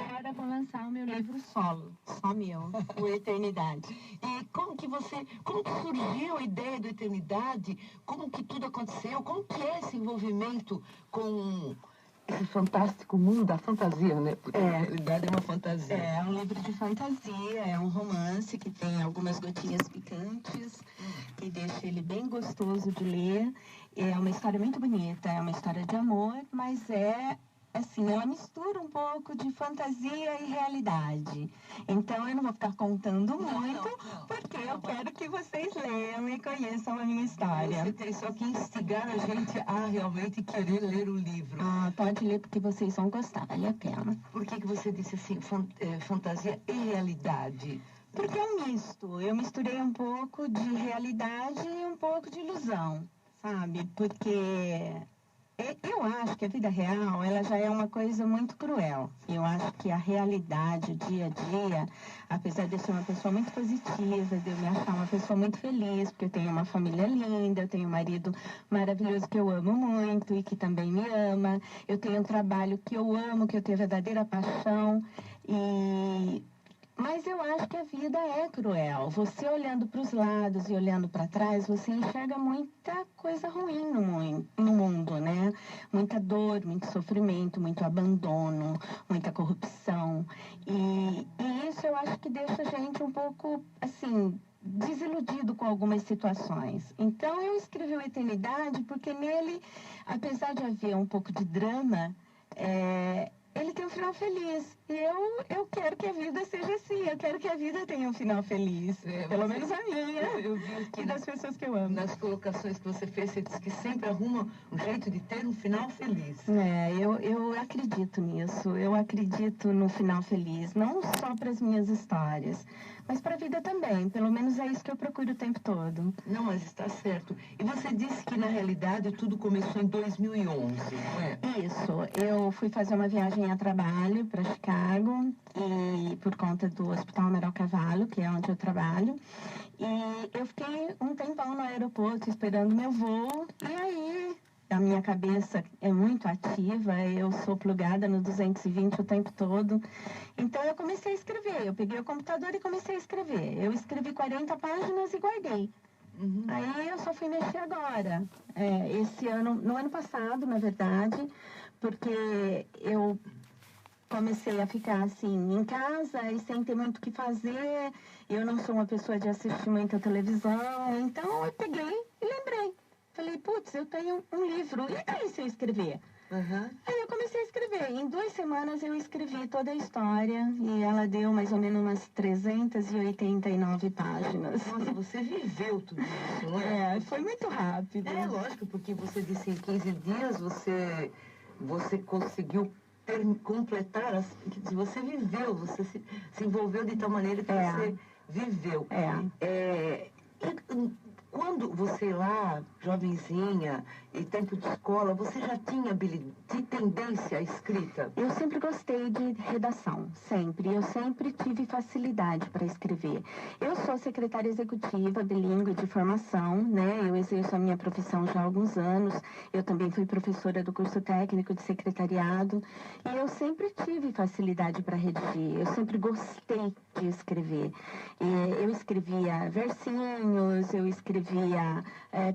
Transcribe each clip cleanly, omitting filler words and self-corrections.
agora vou lançar o meu livro solo, só meu, o Eternidade. E como que surgiu a ideia do Eternidade? Como que tudo aconteceu? Como que é esse envolvimento com esse fantástico mundo da fantasia, né? Porque na realidade é uma fantasia. É um livro de fantasia, é um romance que tem algumas gotinhas picantes, que deixa ele bem gostoso de ler. É uma história muito bonita, é uma história de amor, mas assim, ela mistura um pouco de fantasia e realidade. Então, eu não vou ficar contando muito, porque eu quero que vocês leiam e conheçam a minha história. Você tem só que instigar a gente a realmente querer ler o livro. Ah, pode ler porque vocês vão gostar, vale a pena. Por que você disse assim, fantasia e realidade? Porque é um misto. Eu misturei um pouco de realidade e um pouco de ilusão, sabe? Porque eu acho que a vida real, ela já é uma coisa muito cruel. Eu acho que a realidade, o dia a dia, apesar de eu ser uma pessoa muito positiva, de eu me achar uma pessoa muito feliz, porque eu tenho uma família linda, eu tenho um marido maravilhoso que eu amo muito e que também me ama, eu tenho um trabalho que eu amo, que eu tenho verdadeira paixão, mas eu acho que a vida é cruel. Você olhando para os lados e olhando para trás, você enxerga muita coisa ruim no mundo, né? Muita dor, muito sofrimento, muito abandono, muita corrupção. E isso eu acho que deixa a gente um pouco, assim, desiludido com algumas situações. Então eu escrevi o Eternidade porque nele, apesar de haver um pouco de drama, ele tem um final feliz. E eu quero que a vida seja assim. Eu quero que a vida tenha um final feliz. Pelo menos a minha. Eu vi aqui e das pessoas que eu amo. Nas colocações que você fez, você disse que sempre arruma um jeito de ter um final feliz. Eu acredito nisso. Eu acredito no final feliz. Não só para as minhas histórias, mas para a vida também. Pelo menos é isso que eu procuro o tempo todo. Não, mas está certo. E você disse que, na realidade, tudo começou em 2011, não é? Isso. Eu fui fazer uma viagem a trabalho para Chicago, e por conta do Hospital Amaral Cavalo, que é onde eu trabalho. E eu fiquei um tempão no aeroporto esperando meu voo. E aí, a minha cabeça é muito ativa, eu sou plugada no 220 o tempo todo. Então eu comecei a escrever. Eu peguei o computador e comecei a escrever. Eu escrevi 40 páginas e guardei. Aí eu só fui mexer agora. Esse ano, no ano passado, na verdade, porque eu comecei a ficar assim em casa e sem ter muito o que fazer. Eu não sou uma pessoa de assistir muita televisão, então eu peguei e lembrei. Falei, putz, eu tenho um livro, e aí se eu escrever? Aí eu comecei a escrever. Em 2 semanas eu escrevi toda a história e ela deu mais ou menos umas 389 páginas. Nossa, você viveu tudo isso, não é? Foi muito rápido. É lógico, porque você disse em 15 dias você conseguiu completar, você viveu, você se envolveu de tal maneira que você viveu. Quando você lá, jovenzinha, e tempo de escola, você já tinha tendência à escrita? Eu sempre gostei de redação, sempre. Eu sempre tive facilidade para escrever. Eu sou secretária executiva, bilíngue de formação, né? Eu exerço a minha profissão já há alguns anos. Eu também fui professora do curso técnico de secretariado. E eu sempre tive facilidade para redigir. Eu sempre gostei de escrever. Eu escrevia versinhos, eu escrevia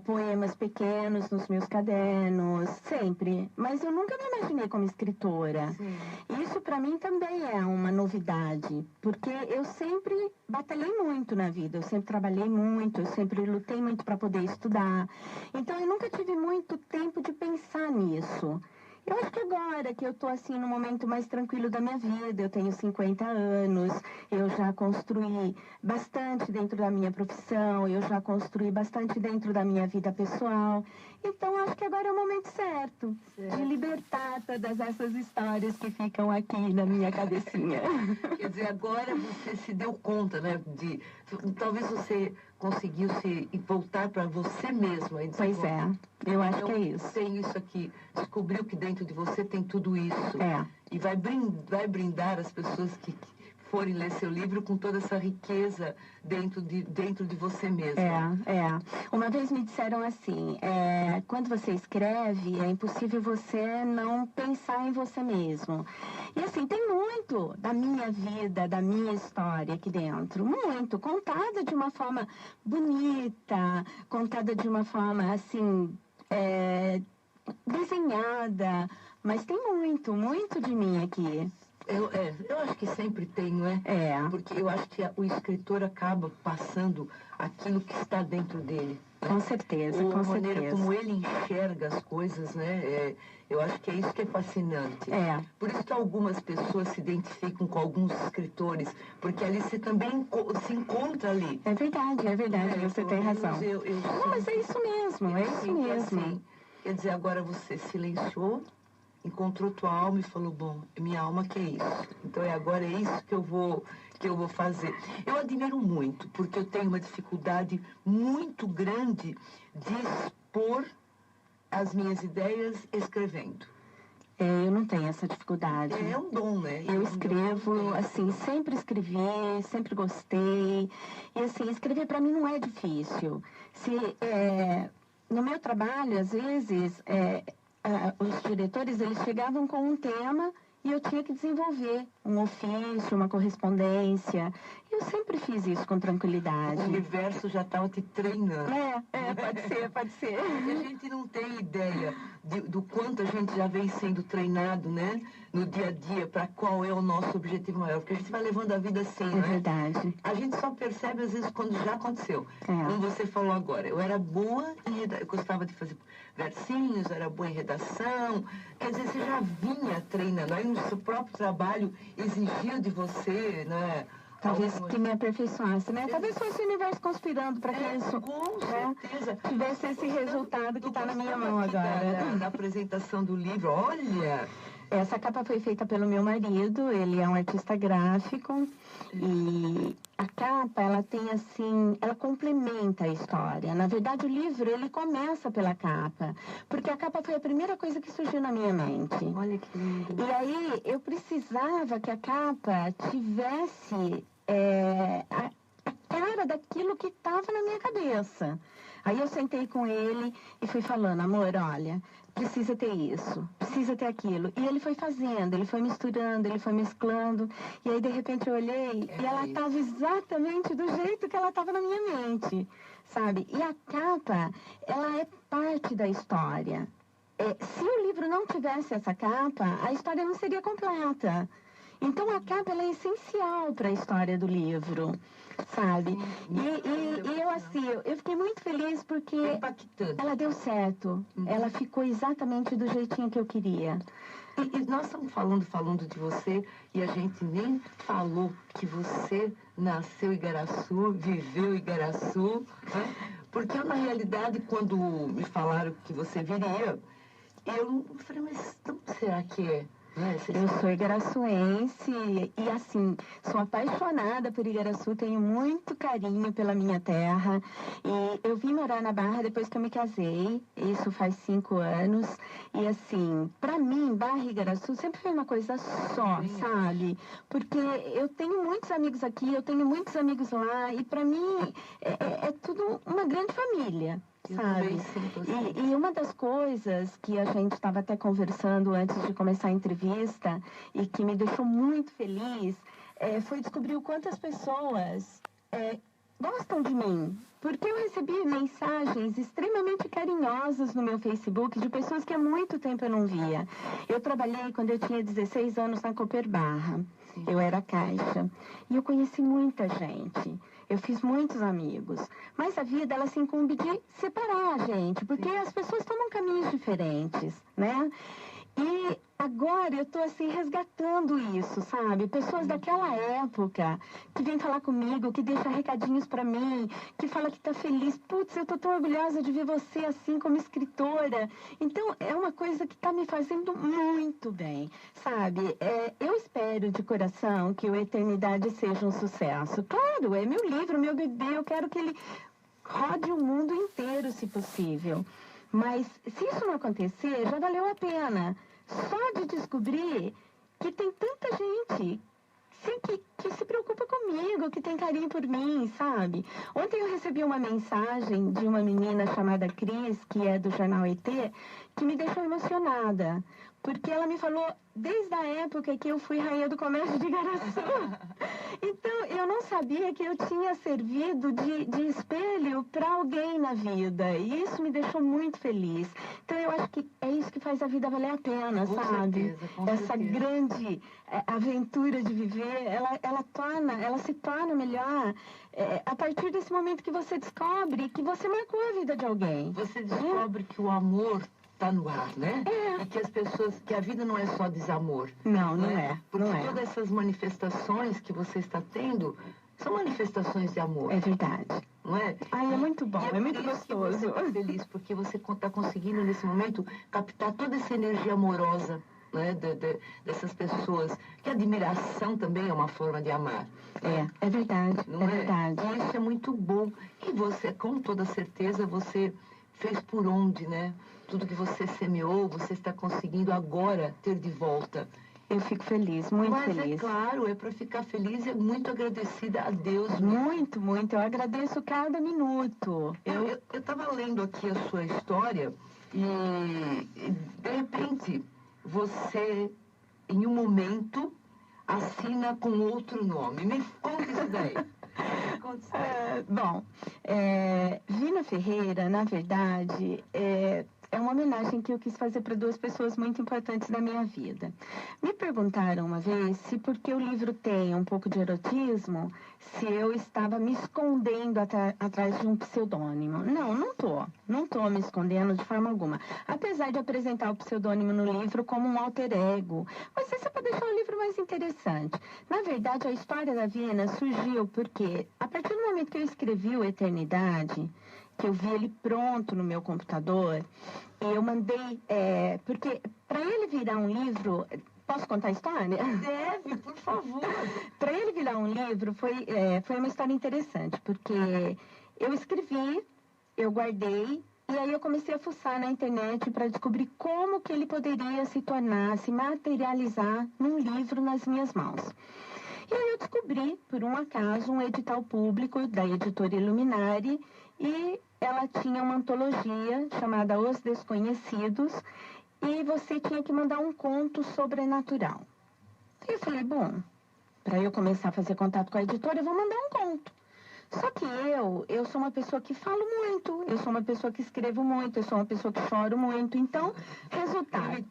poemas pequenos nos meus cadernos, sempre. Mas eu nunca me imaginei como escritora. Sim. Isso para mim também é uma novidade, porque eu sempre batalhei muito na vida, eu sempre trabalhei muito, eu sempre lutei muito para poder estudar. Então eu nunca tive muito tempo de pensar nisso. Eu acho que agora que eu estou assim no momento mais tranquilo da minha vida, eu tenho 50 anos, eu já construí bastante dentro da minha profissão, eu já construí bastante dentro da minha vida pessoal. Então acho que agora é o momento certo de libertar todas essas histórias que ficam aqui na minha cabecinha. Quer dizer, agora você se deu conta, né? Talvez você conseguiu voltar para você mesma. Pois é, eu acho que é isso. Tem isso aqui, descobriu que dentro de você tem tudo isso. E vai brindar as pessoas que forem ler seu livro com toda essa riqueza dentro de você mesmo. Uma vez me disseram assim, quando você escreve, é impossível você não pensar em você mesmo. E assim, tem muito da minha vida, da minha história aqui dentro. Muito, contada de uma forma bonita, contada de uma forma, assim, desenhada. Mas tem muito, muito de mim aqui. Eu acho que sempre tem, não é? Porque eu acho que o escritor acaba passando aquilo que está dentro dele. Com certeza, com certeza. A maneira como ele enxerga as coisas, né? Eu acho que é isso que é fascinante. Por isso que algumas pessoas se identificam com alguns escritores, porque ali você também se encontra ali. É verdade, você tem razão. Não, mas é isso mesmo, é isso mesmo. Assim, quer dizer, agora você silenciou, encontrou tua alma e falou, bom, minha alma quer isso. Então agora é isso que eu vou fazer. Eu admiro muito, porque eu tenho uma dificuldade muito grande de expor as minhas ideias escrevendo. Eu não tenho essa dificuldade. É um dom, né? Eu escrevo, assim, sempre escrevi, sempre gostei. E assim, escrever para mim não é difícil. No meu trabalho, às vezes, os diretores, eles chegavam com um tema e eu tinha que desenvolver um ofício, uma correspondência. Eu sempre fiz isso com tranquilidade. O universo já estava te treinando. Pode ser. E a gente não tem ideia do quanto a gente já vem sendo treinado, né? No dia a dia, para qual é o nosso objetivo maior. Porque a gente vai levando a vida assim, né? É verdade. A gente só percebe, às vezes, quando já aconteceu. Como você falou agora, eu era boa em redação, eu gostava de fazer versinhos, era boa em redação. Quer dizer, você já vinha treinando. Aí no seu próprio trabalho exigiu de você, né? Talvez que me aperfeiçoasse, né? Talvez fosse o universo conspirando para que isso com certeza tivesse esse resultado que está na minha mão agora. Da apresentação do livro, olha... Essa capa foi feita pelo meu marido, ele é um artista gráfico e a capa, ela tem assim, ela complementa a história. Na verdade, o livro, ele começa pela capa, porque a capa foi a primeira coisa que surgiu na minha mente. Olha que lindo. E aí, eu precisava que a capa tivesse a cara daquilo que estava na minha cabeça. Aí eu sentei com ele e fui falando, amor, olha, precisa ter isso, precisa ter aquilo. E ele foi fazendo, ele foi misturando, ele foi mesclando. E aí, de repente, eu olhei e ela estava exatamente do jeito que ela estava na minha mente, sabe? E a capa, ela é parte da história. Se o livro não tivesse essa capa, a história não seria completa. Então, a capa, ela é essencial para a história do livro, sabe? E eu, assim, eu fiquei muito feliz porque ela deu certo. Ela ficou exatamente do jeitinho que eu queria. E nós estamos falando de você e a gente nem falou que você nasceu em Igaraçu, viveu em Igaraçu, né? Porque eu, na realidade, quando me falaram que você viria, eu falei, mas então, será que é? Eu sou igaraçuense e, assim, sou apaixonada por Igaraçu, tenho muito carinho pela minha terra. E eu vim morar na Barra depois que eu me casei, isso faz 5 anos. E, assim, pra mim, Barra e Igaraçu sempre foi uma coisa só, sabe? Porque eu tenho muitos amigos aqui, eu tenho muitos amigos lá, e pra mim é tudo uma grande família. Sabe? E uma das coisas que a gente estava até conversando antes de começar a entrevista e que me deixou muito feliz foi descobrir o quanto as pessoas gostam de mim. Porque eu recebi mensagens extremamente carinhosas no meu Facebook de pessoas que há muito tempo eu não via. Eu trabalhei quando eu tinha 16 anos na Cooper Barra. Eu era caixa. E eu conheci muita gente. Eu fiz muitos amigos. Mas a vida, ela se incumbe de separar a gente. Porque as pessoas tomam caminhos diferentes, né? E agora eu tô assim resgatando isso, sabe? Pessoas daquela época que vêm falar comigo, que deixam recadinhos pra mim, que fala que tá feliz. Putz, eu tô tão orgulhosa de ver você assim como escritora. Então é uma coisa que tá me fazendo muito bem, sabe? Eu espero de coração que o Eternidade seja um sucesso. Claro, é meu livro, meu bebê, eu quero que ele rode o mundo inteiro, se possível. Mas se isso não acontecer, já valeu a pena. Só de descobrir que tem tanta gente que se comigo, que tem carinho por mim, sabe? Ontem eu recebi uma mensagem de uma menina chamada Cris, que é do Jornal ET, que me deixou emocionada, porque ela me falou desde a época que eu fui rainha do comércio de Igaraçu. Então, eu não sabia que eu tinha servido de espelho para alguém na vida, e isso me deixou muito feliz. Então, eu acho que é isso que faz a vida valer a pena, Com sabe? certeza, com Essa certeza. grande aventura de viver, ela se torna melhor a partir desse momento que você descobre que você marcou a vida de alguém. Você descobre que o amor está no ar, né? É. E que as pessoas, que a vida não é só desamor. Não né? é. Porque Não é. todas essas manifestações que você está tendo são manifestações de amor. É verdade. Não é? Ai, é muito bom, é muito por isso que gostoso. você está feliz, porque você está conseguindo, nesse momento, captar toda essa energia amorosa, né, dessas pessoas. Que a admiração também é uma forma de amar. É verdade, Não é verdade. E isso é muito bom. E você, com toda certeza, você fez por onde, né? Tudo que você semeou, você está conseguindo agora ter de volta. Eu fico feliz, muito Mas feliz. é claro, é para ficar feliz e muito agradecida a Deus. Muito, muito. Eu agradeço cada minuto. Eu estava lendo aqui a sua história e, de repente, você, em um momento, assina com outro nome. Me conta isso daí. Bom, Vina Ferreira, na verdade, é uma homenagem que eu quis fazer para duas pessoas muito importantes da minha vida. Me perguntaram uma vez se, porque o livro tem um pouco de erotismo, se eu estava me escondendo atrás de um pseudônimo. Não, não estou me escondendo de forma alguma. Apesar de apresentar o pseudônimo no livro como um alter ego. Mas isso é para deixar o livro mais interessante. Na verdade, a história da Vina surgiu porque, a partir do momento que eu escrevi o Eternidade, que eu vi ele pronto no meu computador, eu mandei, porque para ele virar um livro... Posso contar a história? Deve, por favor. Para ele virar um livro, foi uma história interessante, porque eu escrevi, eu guardei, e aí eu comecei a fuçar na internet para descobrir como que ele poderia se tornar, se materializar num livro nas minhas mãos. E aí eu descobri, por um acaso, um edital público da editora Iluminari, e ela tinha uma antologia chamada Os Desconhecidos, e você tinha que mandar um conto sobrenatural. E eu falei, bom, para eu começar a fazer contato com a editora, eu vou mandar um conto. Só que eu sou uma pessoa que falo muito, eu sou uma pessoa que escrevo muito, eu sou uma pessoa que choro muito. Então, resultado,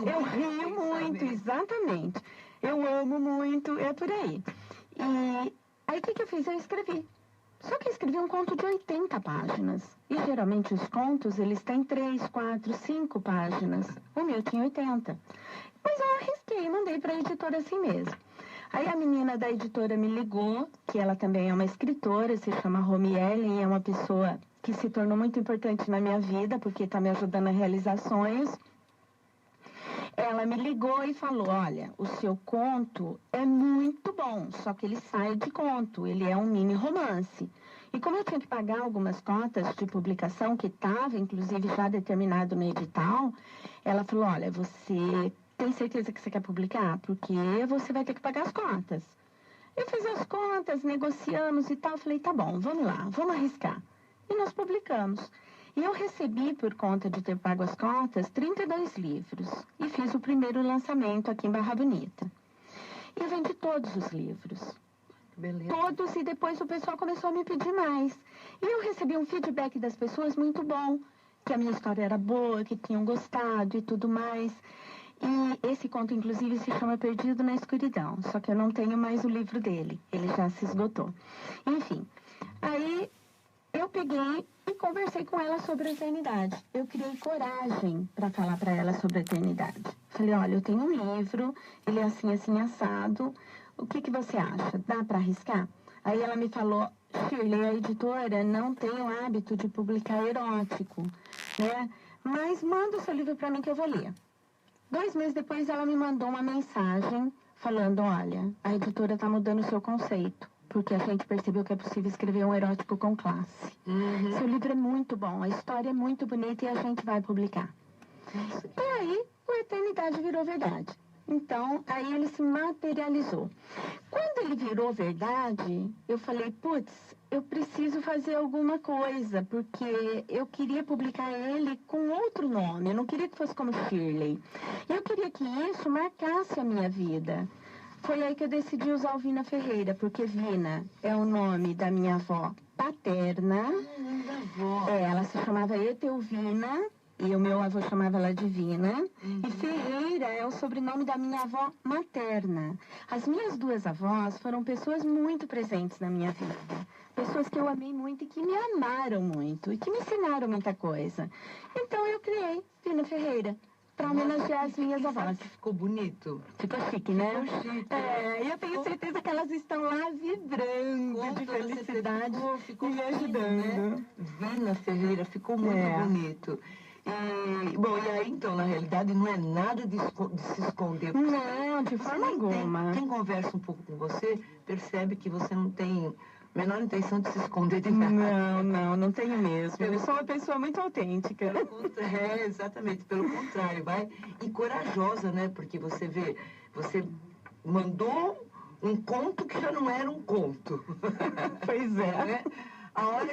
eu rio muito, exatamente. Eu amo muito, é por aí. E aí o que eu fiz? Eu escrevi. Só que eu escrevi um conto de 80 páginas. E geralmente os contos, eles têm 3, 4, 5 páginas. O meu tinha 80. Mas eu arrisquei, mandei para a editora assim mesmo. Aí a menina da editora me ligou, que ela também é uma escritora, se chama Romy Ellen, é uma pessoa que se tornou muito importante na minha vida, porque está me ajudando a realizar sonhos. Ela me ligou e falou, olha, o seu conto é muito bom, só que ele sai de conto, ele é um mini romance. E como eu tinha que pagar algumas cotas de publicação, que estava, inclusive, já determinado no edital, ela falou, olha, você tem certeza que você quer publicar? Porque você vai ter que pagar as cotas. Eu fiz as contas, negociamos e tal, falei, tá bom, vamos lá, vamos arriscar. E nós publicamos. E eu recebi, por conta de ter pago as cotas, 32 livros. E fiz o primeiro lançamento aqui em Barra Bonita. E eu vendi todos os livros. Beleza. Todos, e depois o pessoal começou a me pedir mais. E eu recebi um feedback das pessoas muito bom, que a minha história era boa, que tinham gostado e tudo mais. E esse conto, inclusive, se chama Perdido na Escuridão. Só que eu não tenho mais o livro dele. Ele já se esgotou. Enfim, aí eu peguei e conversei com ela sobre a eternidade. Eu criei coragem para falar para ela sobre a eternidade. Falei, olha, eu tenho um livro, ele é assim, assim, assado. O que você acha? Dá para arriscar? Aí ela me falou, Shirley, a editora não tem o hábito de publicar erótico, né? Mas manda o seu livro para mim que eu vou ler. 2 meses depois ela me mandou uma mensagem falando, olha, a editora está mudando o seu conceito, porque a gente percebeu que é possível escrever um erótico com classe. Seu livro é muito bom, a história é muito bonita e a gente vai publicar. Nossa. E aí, o Eternidade virou verdade. Então, aí ele se materializou. Quando ele virou verdade, eu falei, putz, eu preciso fazer alguma coisa, porque eu queria publicar ele com outro nome, eu não queria que fosse como Shirley. Eu queria que isso marcasse a minha vida. Foi aí que eu decidi usar o Vina Ferreira, porque Vina é o nome da minha avó paterna. Ela se chamava Etelvina, e o meu avô chamava ela de Vina. E Ferreira é o sobrenome da minha avó materna. As minhas duas avós foram pessoas muito presentes na minha vida. Pessoas que eu amei muito e que me amaram muito. E que me ensinaram muita coisa. Então eu criei Vina Ferreira, para homenagear as minhas avós. Ficou bonito. Ficou chique, né? Ficou chique. E eu tenho certeza que elas estão lá vibrando de felicidade ficou e me ajudando. Né? Vina Ferreira, ficou muito bonito. Bom, e aí, então, na realidade, não é nada de se esconder. Não, de forma alguma. Quem conversa um pouco com você, percebe que você não tem a menor intenção de se esconder de nada. Não tenho mesmo. Eu sou uma pessoa muito autêntica. Exatamente, pelo contrário, vai. E corajosa, né? Porque você vê, você mandou um conto que já não era um conto. Pois é. Né? A hora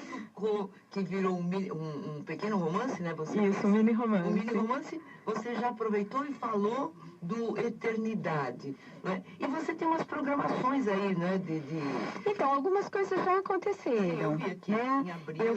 que virou um pequeno romance, né? Isso, um mini romance. Um mini romance, você já aproveitou e falou do Eternidade, né? E você tem umas programações aí, né? Então, algumas coisas já aconteceram. Sim, eu vi aqui, né? em abril,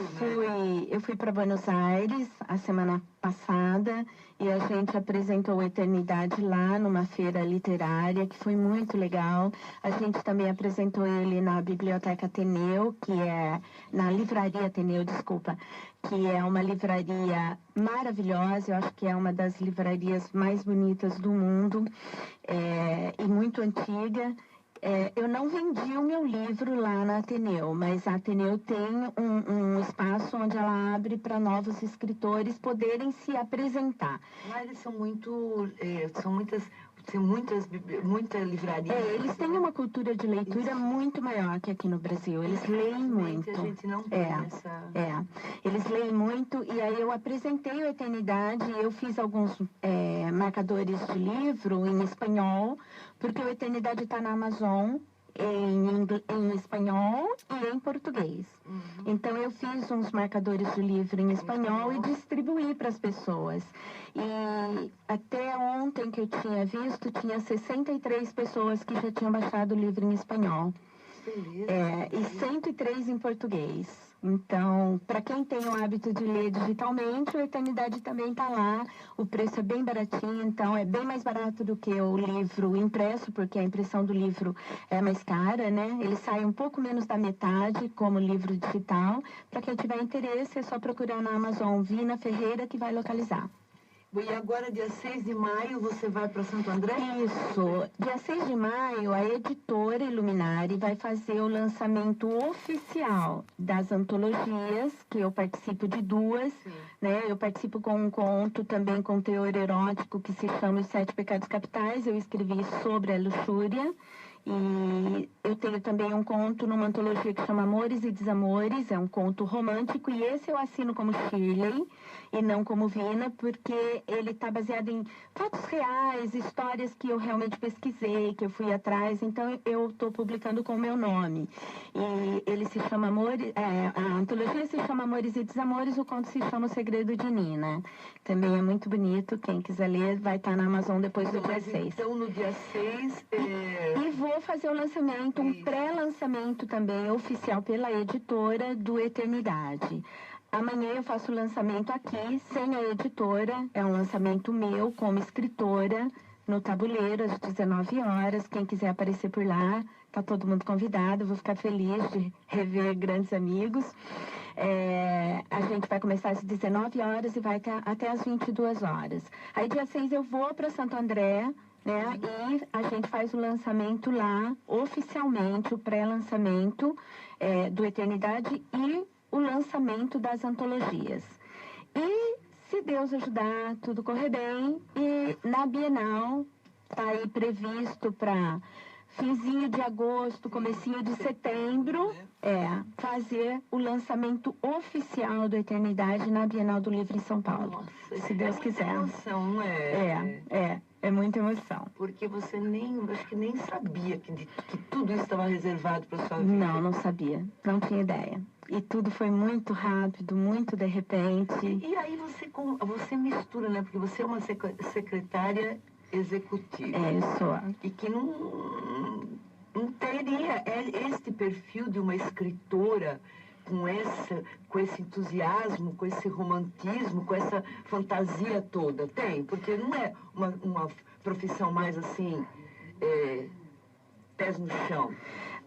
eu fui para Buenos Aires a semana passada e a gente apresentou Eternidade lá numa feira literária, que foi muito legal. A gente também apresentou ele na Biblioteca Ateneu, que é na Livraria Ateneu, desculpa, que é uma livraria maravilhosa, eu acho que é uma das livrarias mais bonitas do mundo, e muito antiga. Eu não vendi o meu livro lá na Ateneu, mas a Ateneu tem um espaço onde ela abre para novos escritores poderem se apresentar. Lá eles são muita livraria. Eles têm uma cultura de leitura muito maior que aqui no Brasil. Eles leem muito. A gente não tem essa... Eles leem muito e aí eu apresentei o Eternidade, eu fiz alguns marcadores de livro em espanhol, porque o Eternidade está na Amazon em espanhol e em português. Então eu fiz uns marcadores de livro em espanhol e distribuí para as pessoas. E até ontem que eu tinha visto, tinha 63 pessoas que já tinham baixado o livro em espanhol. E 103 em português. Então, para quem tem o hábito de ler digitalmente, o Eternidade também está lá. O preço é bem baratinho, então é bem mais barato do que o livro impresso, porque a impressão do livro é mais cara, né? Ele sai um pouco menos da metade como livro digital. Para quem tiver interesse, é só procurar na Amazon Vina Ferreira que vai localizar. E agora, dia 6 de maio, você vai para Santo André? Isso. Dia 6 de maio, a editora Iluminari vai fazer o lançamento oficial das antologias, que eu participo de duas, né? Eu participo com um conto, também com teor erótico, que se chama Os 7 Pecados Capitais. Eu escrevi sobre a luxúria. E eu tenho também um conto numa antologia que chama Amores e Desamores, é um conto romântico, e esse eu assino como Shirley e não como Vina, porque ele está baseado em fatos reais, histórias que eu realmente pesquisei, que eu fui atrás, então eu estou publicando com o meu nome. E ele se chama a antologia se chama Amores e Desamores, o conto se chama O Segredo de Nina. Também é muito bonito, quem quiser ler vai estar na Amazon depois do dia 6. Então, no dia 6... E vou fazer o lançamento, um pré-lançamento também oficial pela editora do Eternidade. Amanhã eu faço o lançamento aqui, sem a editora, é um lançamento meu como escritora, no Tabuleiro, às 19 horas. Quem quiser aparecer por lá, tá todo mundo convidado, vou ficar feliz de rever grandes amigos. A gente vai começar às 19 horas e vai até às 22 horas. Aí dia 6 eu vou para Santo André, né? E a gente faz o lançamento lá, oficialmente, o pré-lançamento do Eternidade e o lançamento das antologias. E, se Deus ajudar, tudo correr bem, e na Bienal está aí previsto para finzinho de agosto, comecinho de setembro, fazer o lançamento oficial do Eternidade na Bienal do Livro em São Paulo. Nossa, se Deus quiser. Emoção, É muita emoção. Porque você acho que nem sabia que tudo isso estava reservado para sua vida. Não sabia. Não tinha ideia. E tudo foi muito rápido, muito de repente. E aí você mistura, né? Porque você é uma secretária executiva. É, eu sou. E que não teria este perfil de uma escritora com esse entusiasmo, com esse romantismo, com essa fantasia toda. Tem, porque não é uma profissão mais assim, pés no chão.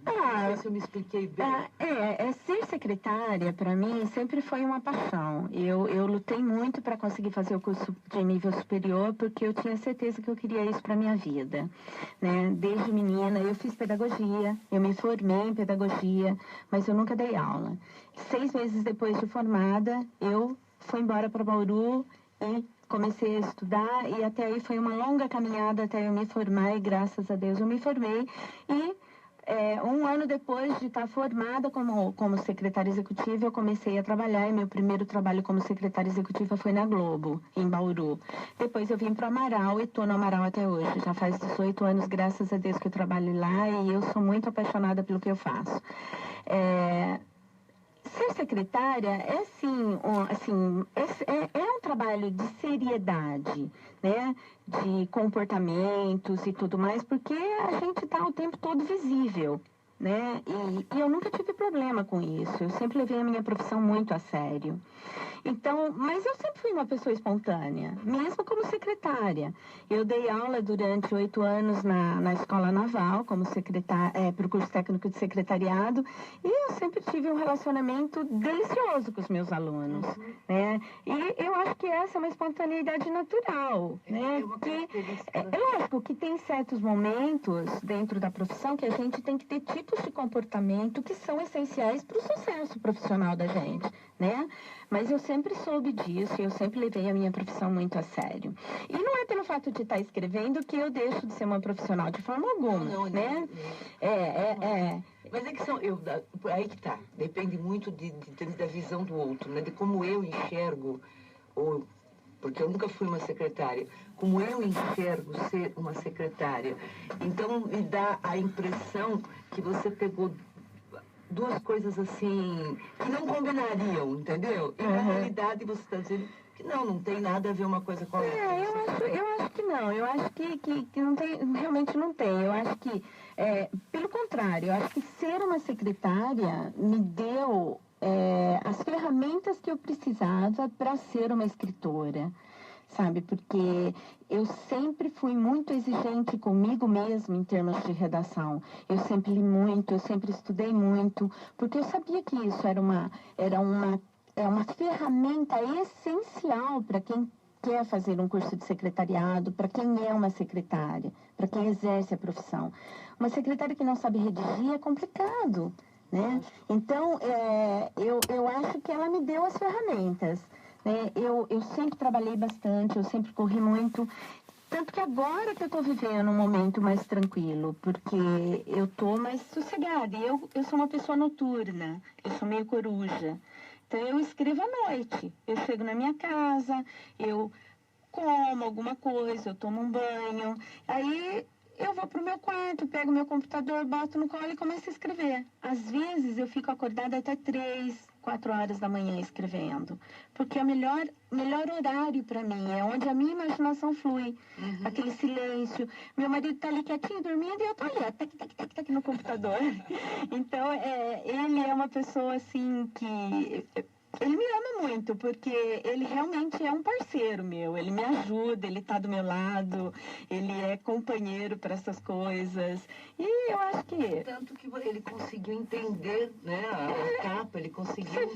Não sei se eu me expliquei bem. Ser secretária, para mim, sempre foi uma paixão. Eu lutei muito para conseguir fazer o curso de nível superior, porque eu tinha certeza que eu queria isso para minha vida, né? Desde menina, eu fiz pedagogia, eu me formei em pedagogia, mas eu nunca dei aula. 6 meses depois de formada, eu fui embora para Bauru e comecei a estudar, e até aí foi uma longa caminhada até eu me formar, e graças a Deus eu me formei. E 1 ano depois de estar formada como secretária executiva, eu comecei a trabalhar, e meu primeiro trabalho como secretária executiva foi na Globo, em Bauru. Depois eu vim para o Amaral e estou no Amaral até hoje. Já faz 18 anos, graças a Deus, que eu trabalho lá, e eu sou muito apaixonada pelo que eu faço. Ser secretária é, sim, um trabalho de seriedade, né? De comportamentos e tudo mais, porque a gente está o tempo todo visível, né? E eu nunca tive problema com isso. Eu sempre levei a minha profissão muito a sério. Então, mas eu sempre fui uma pessoa espontânea, mesmo como secretária. Eu dei aula durante 8 anos na Escola Naval, como secretária, para o curso técnico de secretariado, e eu sempre tive um relacionamento delicioso com os meus alunos, né? E eu acho que essa é uma espontaneidade natural, né? É lógico que tem certos momentos dentro da profissão que a gente tem que ter tipos de comportamento que são essenciais para o sucesso profissional da gente, né? Mas eu sempre soube disso e eu sempre levei a minha profissão muito a sério. E não é pelo fato de estar escrevendo que eu deixo de ser uma profissional de forma alguma, né? Mas é que aí que tá. Depende muito da visão do outro, né? De como eu enxergo, porque eu nunca fui uma secretária, como eu enxergo ser uma secretária. Então, me dá a impressão que você pegou 2 coisas assim, que não combinariam, entendeu? E na realidade você está dizendo que não tem nada a ver uma coisa com a outra. Eu acho que não. Eu acho que não tem, realmente não tem. Eu acho que, pelo contrário, eu acho que ser uma secretária me deu as ferramentas que eu precisava para ser uma escritora, sabe? Porque eu sempre fui muito exigente comigo mesma em termos de redação. Eu sempre li muito, eu sempre estudei muito, porque eu sabia que isso era uma ferramenta essencial para quem quer fazer um curso de secretariado, para quem é uma secretária, para quem exerce a profissão. Uma secretária que não sabe redigir é complicado, né? Então, eu acho que ela me deu as ferramentas, né? Eu sempre trabalhei bastante, eu sempre corri muito, tanto que agora que eu estou vivendo um momento mais tranquilo, porque eu estou mais sossegada. E eu sou uma pessoa noturna, eu sou meio coruja. Então, eu escrevo à noite. Eu chego na minha casa, eu como alguma coisa, eu tomo um banho. Aí, eu vou pro meu quarto, pego meu computador, boto no colo e começo a escrever. Às vezes, eu fico acordada até 3, 4 horas da manhã escrevendo. Porque é o melhor horário para mim, é onde a minha imaginação flui. Aquele silêncio. Meu marido tá ali quietinho, dormindo, e eu tô ali, tac, no computador. Então, ele é uma pessoa, assim, que... Ele me ama muito, porque ele realmente é um parceiro meu. Ele me ajuda, ele tá do meu lado, ele é companheiro para essas coisas. E eu acho que... Tanto que ele conseguiu entender, né, a capa, ele conseguiu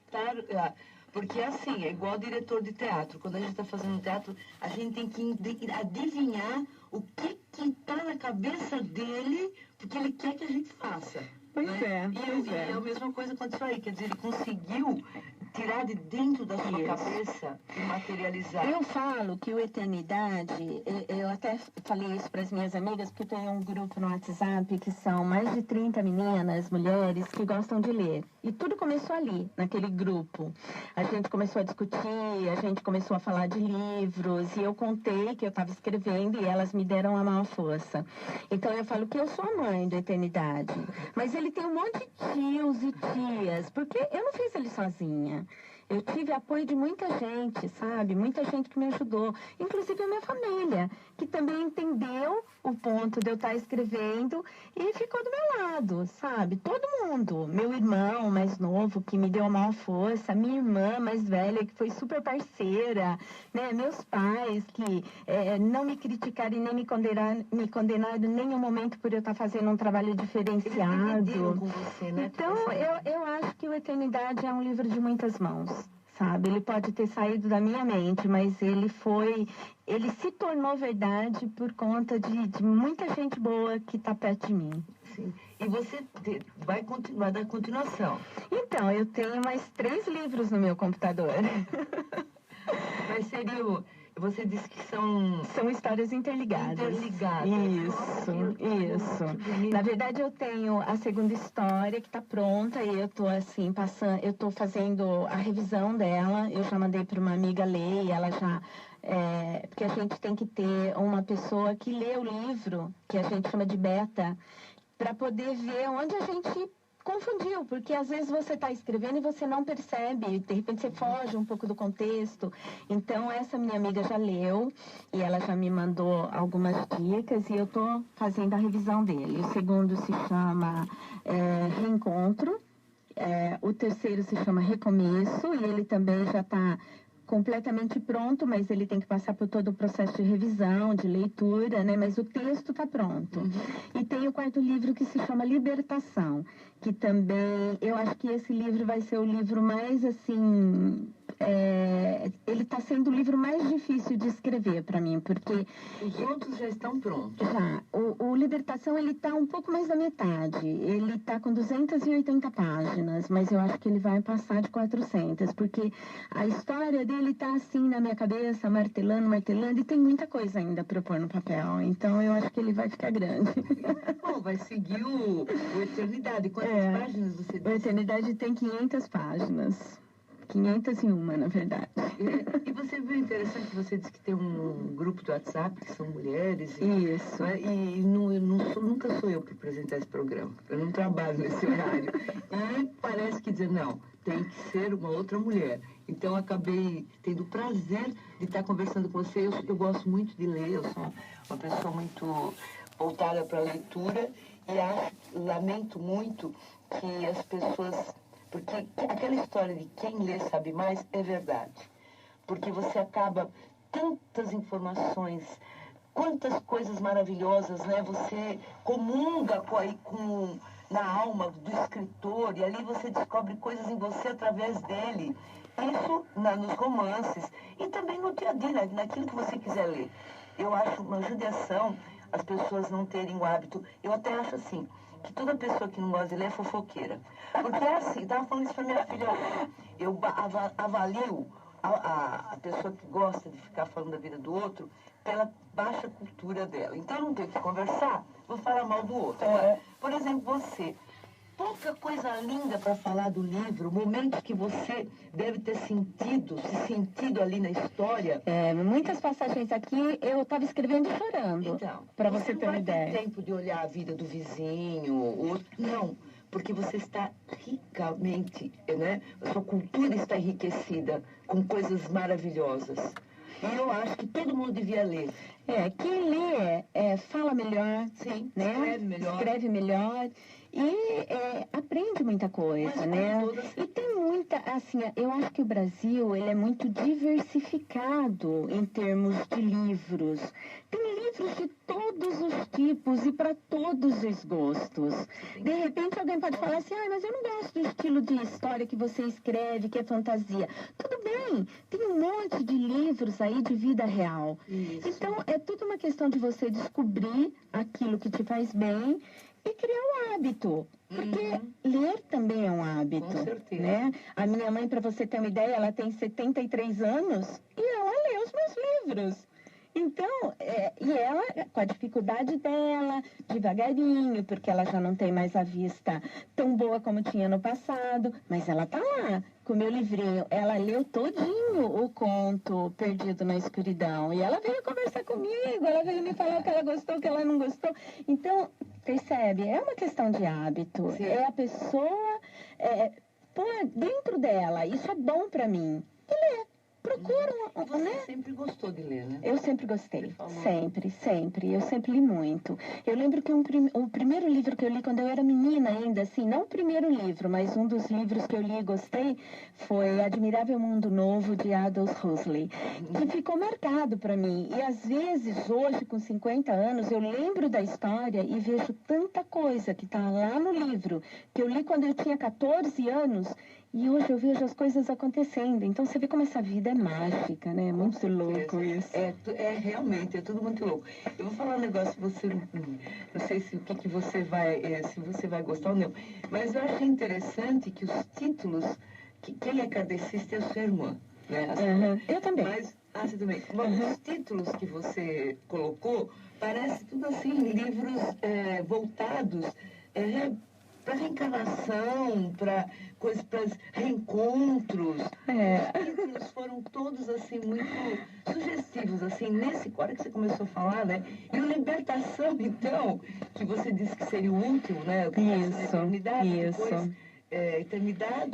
captar... Porque, assim, é igual diretor de teatro. Quando a gente está fazendo teatro, a gente tem que adivinhar o que está na cabeça dele, porque ele quer que a gente faça. Pois né? é. E a mesma coisa aconteceu aí. Quer dizer, ele conseguiu tirar de dentro da sua cabeça e materializar. Eu falo que o Eternidade, eu até falei isso para as minhas amigas, porque eu tenho um grupo no WhatsApp que são mais de 30 meninas, mulheres, que gostam de ler. E tudo começou ali, naquele grupo. A gente começou a discutir, a gente começou a falar de livros, e eu contei que eu estava escrevendo e elas me deram a maior força. Então eu falo que eu sou a mãe do Eternidade. Mas ele tem um monte de tios e tias, porque eu não fiz ele sozinha. Eu tive apoio de muita gente, sabe? Muita gente que me ajudou. Inclusive a minha família, que também entendeu o ponto de eu estar escrevendo e ficou do meu lado, sabe? Todo mundo. Meu irmão mais novo, que me deu a maior força. Minha irmã mais velha, que foi super parceira. Né? Meus pais, que não me criticaram e nem me condenaram em nenhum momento por eu estar fazendo um trabalho diferenciado. Com você, né? Então, eu acho que o Eternidade é um livro de muitas mãos. Sabe? Ele pode ter saído da minha mente, mas ele se tornou verdade por conta de muita gente boa que está perto de mim. Sim. E você vai dar continuação? Então, eu tenho mais 3 livros no meu computador. Mas você disse que são histórias interligadas. Isso. Na verdade, eu tenho a segunda história que está pronta e eu estou assim eu estou fazendo a revisão dela. Eu já mandei para uma amiga ler e ela já porque a gente tem que ter uma pessoa que lê o livro, que a gente chama de beta, para poder ver onde a gente confundiu, porque às vezes você está escrevendo e você não percebe, de repente você foge um pouco do contexto. Então, essa minha amiga já leu e ela já me mandou algumas dicas e eu estou fazendo a revisão dele. O segundo se chama Reencontro, o terceiro se chama Recomeço e ele também já está completamente pronto, mas ele tem que passar por todo o processo de revisão, de leitura, né? Mas o texto está pronto. E tem o quarto livro que se chama Libertação, que também, eu acho que esse livro vai ser o livro mais, assim, ele está sendo o livro mais difícil de escrever para mim, porque... Os outros já estão prontos. Já. O Libertação, ele está um pouco mais da metade. Ele está com 280 páginas, mas eu acho que ele vai passar de 400, porque a história dele está assim na minha cabeça, martelando, e tem muita coisa ainda para pôr no papel. Então, eu acho que ele vai ficar grande. Bom, vai seguir o Eternidade. Quantas páginas você disse? O Eternidade tem 500 páginas. 501, na verdade. E você viu interessante que você disse que tem um grupo do WhatsApp, que são mulheres. Isso. Né? E nunca sou eu que apresentar esse programa. Eu não trabalho nesse horário. E parece que dizer, não, tem que ser uma outra mulher. Então, acabei tendo o prazer de estar conversando com você. Eu gosto muito de ler, eu sou uma pessoa muito voltada para a leitura e lamento muito que as pessoas... Porque aquela história de quem lê sabe mais é verdade. Porque você acaba tantas informações, quantas coisas maravilhosas, né? Você comunga na alma do escritor e ali você descobre coisas em você através dele. Isso nos romances e também no dia a dia, naquilo que você quiser ler. Eu acho uma judiação as pessoas não terem o hábito. Eu até acho assim, que toda pessoa que não gosta de ler é fofoqueira. Porque é assim, eu estava falando isso para minha filha, eu avalio a pessoa que gosta de ficar falando da vida do outro pela baixa cultura dela. Então eu não tenho que conversar, vou falar mal do outro. Por exemplo, você, pouca coisa linda para falar do livro, momentos que você deve ter se sentido ali na história. Muitas passagens aqui eu estava escrevendo e chorando. Então, para você ter uma não vai ideia. ter tempo de olhar a vida do vizinho, não, porque você está ricamente, né? A sua cultura está enriquecida com coisas maravilhosas. E eu acho que todo mundo devia ler. Quem lê fala melhor, sim, né? Escreve melhor e aprende muita coisa, né? E tem muita, assim, eu acho que o Brasil, ele é muito diversificado em termos de livros. Tem livros de todos os tipos e para todos os gostos. De repente alguém pode falar assim, mas eu não gosto do estilo de história que você escreve, que é fantasia. Tudo bem, tem um monte de livros aí de vida real. Isso. Então, tudo uma questão de você descobrir aquilo que te faz bem e criar um hábito. Porque ler também é um hábito. Com certeza. Né? A minha mãe, para você ter uma ideia, ela tem 73 anos e ela lê os meus livros. Então, e ela, com a dificuldade dela, devagarinho, porque ela já não tem mais a vista tão boa como tinha no passado, mas ela tá lá, com o meu livrinho. Ela leu todinho o conto Perdido na Escuridão. E ela veio conversar comigo, ela veio me falar o que ela gostou, o que ela não gostou. Então, percebe? É uma questão de hábito. Sim. É a pessoa pôr dentro dela, isso é bom para mim. E ler. Procura Você né? sempre gostou de ler, né? Eu sempre gostei, sempre. Eu sempre li muito. Eu lembro que o primeiro livro que eu li quando eu era menina ainda, assim, não o primeiro livro, mas um dos livros que eu li e gostei foi Admirável Mundo Novo, de Aldous Huxley, que ficou marcado para mim. E às vezes, hoje, com 50 anos, eu lembro da história e vejo tanta coisa que está lá no livro, que eu li quando eu tinha 14 anos, e hoje eu vejo as coisas acontecendo. Então você vê como essa vida é mágica, né? É muito louco isso. Realmente, é tudo muito louco. Eu vou falar um negócio, você não sei se o que você vai, se você vai gostar ou não, mas eu achei interessante que os títulos, que quem é kardecista é a sua irmã, né? Eu também. Mas, você também. Bom, os títulos que você colocou, parece tudo assim, livros voltados para reencarnação, para coisas, para reencontros. Os títulos foram todos assim muito sugestivos, assim, nesse hora que você começou a falar, né? E o Libertação, então, que você disse que seria o último, né? Isso.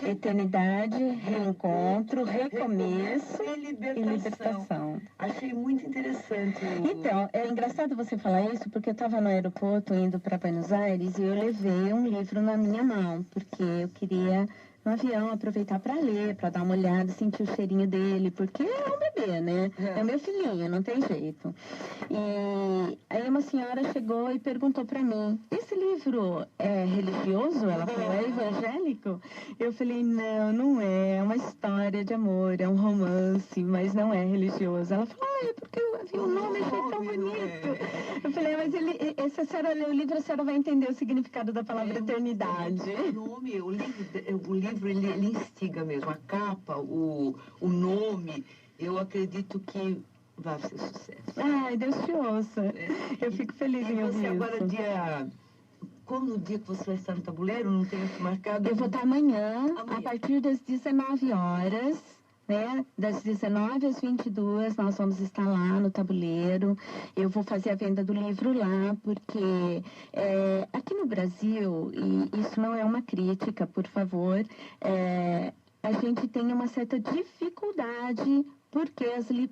Eternidade, reencontro, recomeço e libertação. Achei muito interessante. Então, é engraçado você falar isso, porque eu estava no aeroporto indo para Buenos Aires e eu levei um livro na minha mão, porque eu queria no avião aproveitar para ler, para dar uma olhada, sentir o cheirinho dele, porque é um bebê, né? É meu filhinho, não tem jeito. E aí uma senhora chegou e perguntou para mim: esse livro é religioso? Ela falou: é evangélico? Eu falei: não é uma história de amor, é um romance, mas não é religioso. Ela falou: é porque eu vi o nome, achei tão bonito. Eu falei: mas se a senhora ler o livro, a senhora vai entender o significado da palavra eternidade. O livro ele instiga mesmo, a capa, o nome, eu acredito que vai ser sucesso. Ai, Deus te ouça. Eu fico feliz em ouvir isso. Agora, como no dia que você vai estar no tabuleiro, não tem marcado? Eu vou estar amanhã, a partir das 19 horas, né? Das 19 às 22, nós vamos estar lá no tabuleiro. Eu vou fazer a venda do livro lá, porque aqui no Brasil, e isso não é uma crítica, por favor, a gente tem uma certa dificuldade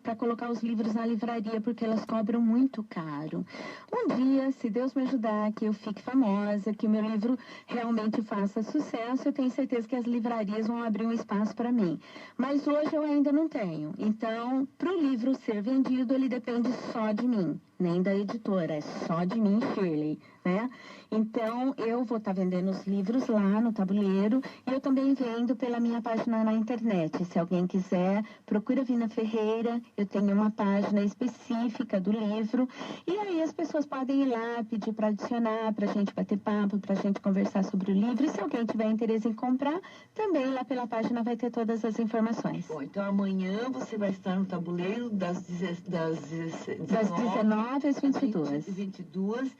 para colocar os livros na livraria, porque elas cobram muito caro. Um dia, se Deus me ajudar, que eu fique famosa, que o meu livro realmente faça sucesso, eu tenho certeza que as livrarias vão abrir um espaço para mim. Mas hoje eu ainda não tenho. Então, para o livro ser vendido, ele depende só de mim, nem da editora, é só de mim, Shirley, né? Então, eu vou estar vendendo os livros lá no tabuleiro e eu também vendo pela minha página na internet. Se alguém quiser, procura Vina Ferreira, eu tenho uma página específica do livro e aí as pessoas podem ir lá, pedir para adicionar, para a gente bater papo, para a gente conversar sobre o livro. E se alguém tiver interesse em comprar, também lá pela página vai ter todas as informações. Bom, então amanhã você vai estar no tabuleiro das 19 às 22.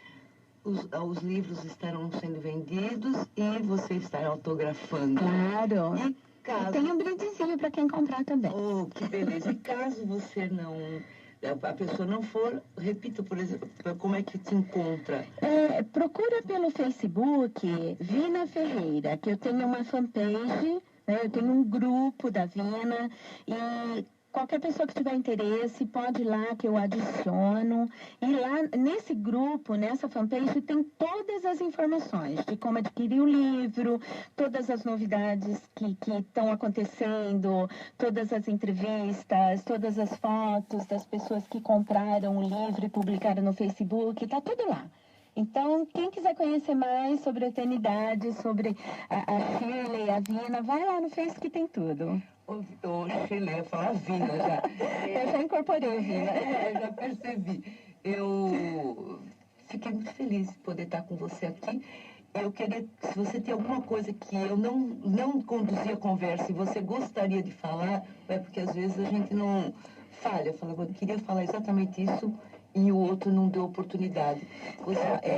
Os livros estarão sendo vendidos e você estará autografando. Claro. E tem um brindezinho para quem comprar também. Oh, que beleza. E caso você a pessoa não for, repita, por exemplo, como é que te encontra? Procura pelo Facebook Vina Ferreira, que eu tenho uma fanpage, né? Eu tenho um grupo da Vina e qualquer pessoa que tiver interesse pode ir lá que eu adiciono. E lá nesse grupo, nessa fanpage, tem todas as informações de como adquirir o livro, todas as novidades que estão acontecendo, todas as entrevistas, todas as fotos das pessoas que compraram o livro e publicaram no Facebook, está tudo lá. Então, quem quiser conhecer mais sobre a eternidade, sobre a Shirley, a Vina, vai lá no Face que tem tudo. Shirley, eu ia falar Vina já. Eu já incorporei a Vina. Já percebi. Eu fiquei muito feliz de poder estar com você aqui. Eu queria, se você tem alguma coisa que eu não conduzi a conversa e você gostaria de falar, é porque às vezes a gente não falha. Eu queria falar exatamente isso e o outro não deu oportunidade.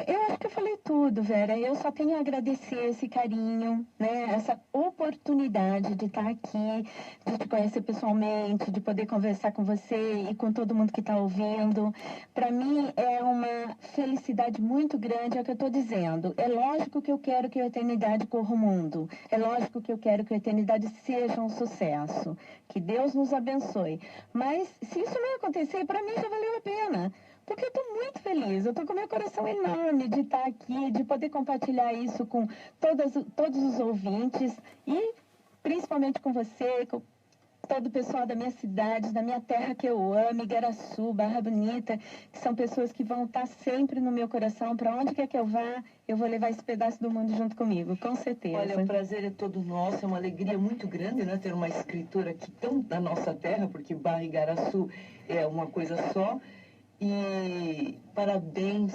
Eu acho que eu falei tudo, Vera. Eu só tenho a agradecer esse carinho, né? Essa oportunidade de estar aqui, de te conhecer pessoalmente, de poder conversar com você e com todo mundo que está ouvindo. Para mim é uma felicidade muito grande, é o que eu estou dizendo. É lógico que eu quero que a eternidade corra o mundo. É lógico que eu quero que a eternidade seja um sucesso. Que Deus nos abençoe. Mas se isso não acontecer, para mim já valeu a pena. Porque eu estou muito feliz, eu estou com meu coração enorme de estar aqui, de poder compartilhar isso com todos os ouvintes e principalmente com você, com todo o pessoal da minha cidade, da minha terra que eu amo, Igaraçu, Barra Bonita, que são pessoas que vão estar sempre no meu coração. Para onde quer que eu vá, eu vou levar esse pedaço do mundo junto comigo, com certeza. Olha, o prazer é todo nosso, é uma alegria muito grande, né, ter uma escritora aqui tão da nossa terra, porque Barra e Igaraçu é uma coisa só. E parabéns,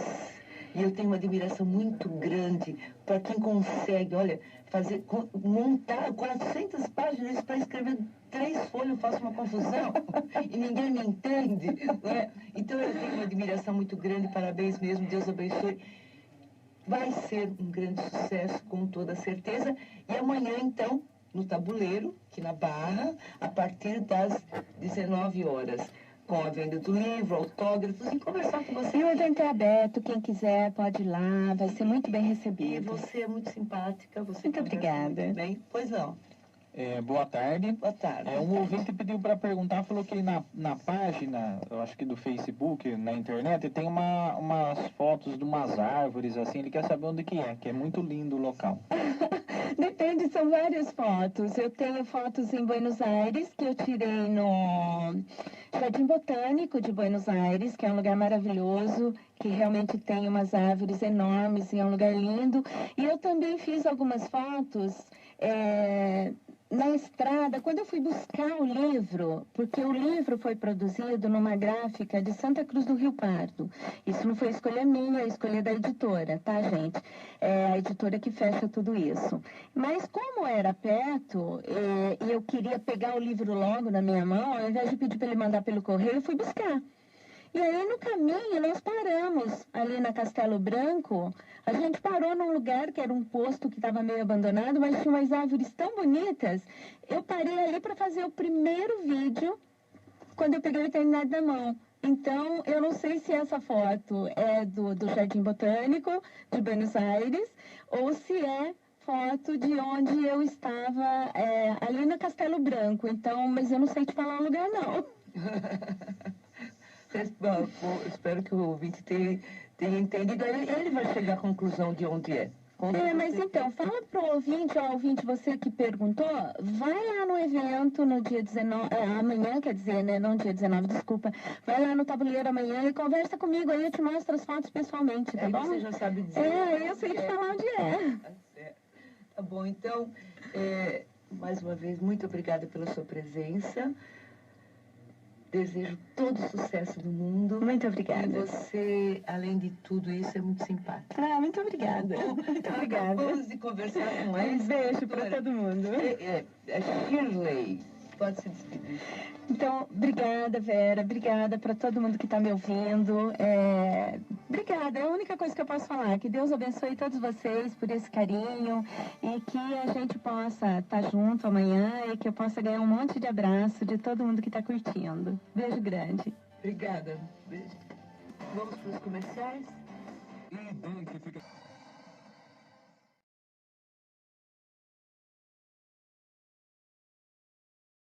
e eu tenho uma admiração muito grande para quem consegue, olha, montar 400 páginas para escrever 3 folhas, eu faço uma confusão e ninguém me entende, né? Então eu tenho uma admiração muito grande, parabéns mesmo, Deus abençoe. Vai ser um grande sucesso, com toda certeza, e amanhã então, no Tabuleiro, aqui na Barra, a partir das 19 horas. Com a venda do livro, autógrafos e conversar com você. E o evento é aberto, quem quiser pode ir lá, vai ser muito bem recebido. E você é muito simpática, você muito obrigada. Muito bem. Pois não. Boa tarde. Boa tarde. Um ouvinte pediu para perguntar, falou que na página, eu acho que do Facebook, na internet, tem umas fotos de umas árvores, assim, ele quer saber onde que é muito lindo o local. Depende, são várias fotos. Eu tenho fotos em Buenos Aires, que eu tirei no Jardim Botânico de Buenos Aires, que é um lugar maravilhoso, que realmente tem umas árvores enormes e é um lugar lindo. E eu também fiz algumas fotos na estrada, quando eu fui buscar o livro, porque o livro foi produzido numa gráfica de Santa Cruz do Rio Pardo. Isso não foi escolha minha, é escolha da editora, tá, gente? É a editora que fecha tudo isso. Mas como era perto, e eu queria pegar o livro logo na minha mão, ao invés de pedir para ele mandar pelo correio, eu fui buscar. E aí, no caminho, nós paramos ali na Castelo Branco. A gente parou num lugar que era um posto que estava meio abandonado, mas tinha umas árvores tão bonitas. Eu parei ali para fazer o primeiro vídeo quando eu peguei a eternidade na mão. Então, eu não sei se essa foto é do Jardim Botânico de Buenos Aires ou se é foto de onde eu estava ali no Castelo Branco. Então, mas eu não sei te falar o lugar, não. Espero que o ouvinte tenha entendido. Ele vai chegar à conclusão de onde é. Mas então, fala pro ouvinte, você que perguntou, vai lá no evento no dia 19, amanhã, quer dizer, né, não dia 19, desculpa, vai lá no Tabuleiro amanhã e conversa comigo, aí eu te mostro as fotos pessoalmente, tá bom? Você já sabe dizer. Eu sei te falar onde é. Tá bom, então, mais uma vez, muito obrigada pela sua presença. Desejo todo o sucesso do mundo. Muito obrigada. E você, além de tudo isso, é muito simpática. Muito obrigada. Muito obrigada. Vamos conversar com eles. Beijo para todo mundo. Shirley, pode se despedir. Então, obrigada, Vera. Obrigada para todo mundo que está me ouvindo. Obrigada. É a única coisa que eu posso falar. Que Deus abençoe todos vocês por esse carinho e que a gente possa estar junto amanhã e que eu possa ganhar um monte de abraço de todo mundo que está curtindo. Beijo grande. Obrigada. Beijo. Vamos para os comerciais? E bem que fica...